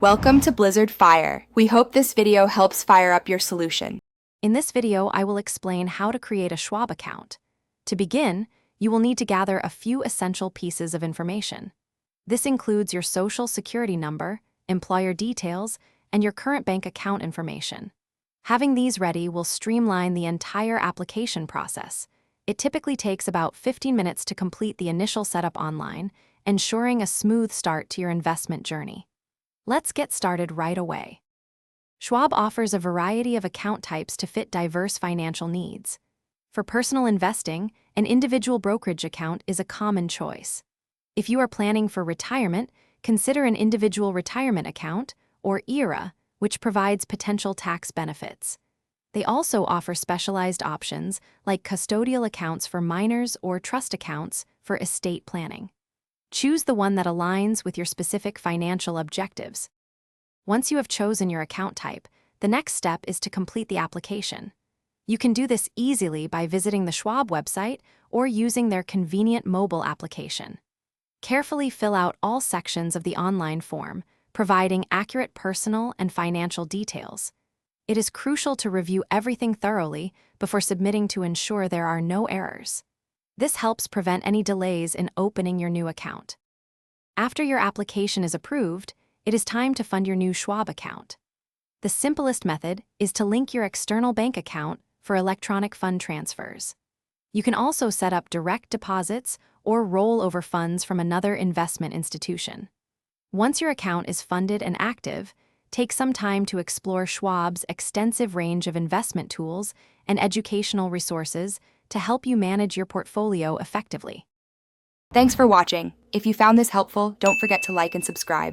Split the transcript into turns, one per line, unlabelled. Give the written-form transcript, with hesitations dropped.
Welcome to Blizzard Fire. We hope this video helps fire up your solution.
In this video, I will explain how to create a Schwab account. To begin, you will need to gather a few essential pieces of information. This includes your social security number, employer details, and your current bank account information. Having these ready will streamline the entire application process. It typically takes about 15 minutes to complete the initial setup online, ensuring a smooth start to your investment journey. Let's get started right away. Schwab offers a variety of account types to fit diverse financial needs. For personal investing, an individual brokerage account is a common choice. If you are planning for retirement, consider an individual retirement account, or IRA, which provides potential tax benefits. They also offer specialized options like custodial accounts for minors or trust accounts for estate planning. Choose the one that aligns with your specific financial objectives. Once you have chosen your account type, the next step is to complete the application. You can do this easily by visiting the Schwab website or using their convenient mobile application. Carefully fill out all sections of the online form, providing accurate personal and financial details. It is crucial to review everything thoroughly before submitting to ensure there are no errors. This helps prevent any delays in opening your new account. After your application is approved, it is time to fund your new Schwab account. The simplest method is to link your external bank account for electronic fund transfers. You can also set up direct deposits or roll over funds from another investment institution. Once your account is funded and active, take some time to explore Schwab's extensive range of investment tools and educational resources to help you manage your portfolio effectively.
Thanks for watching. If you found this helpful, don't forget to like and subscribe.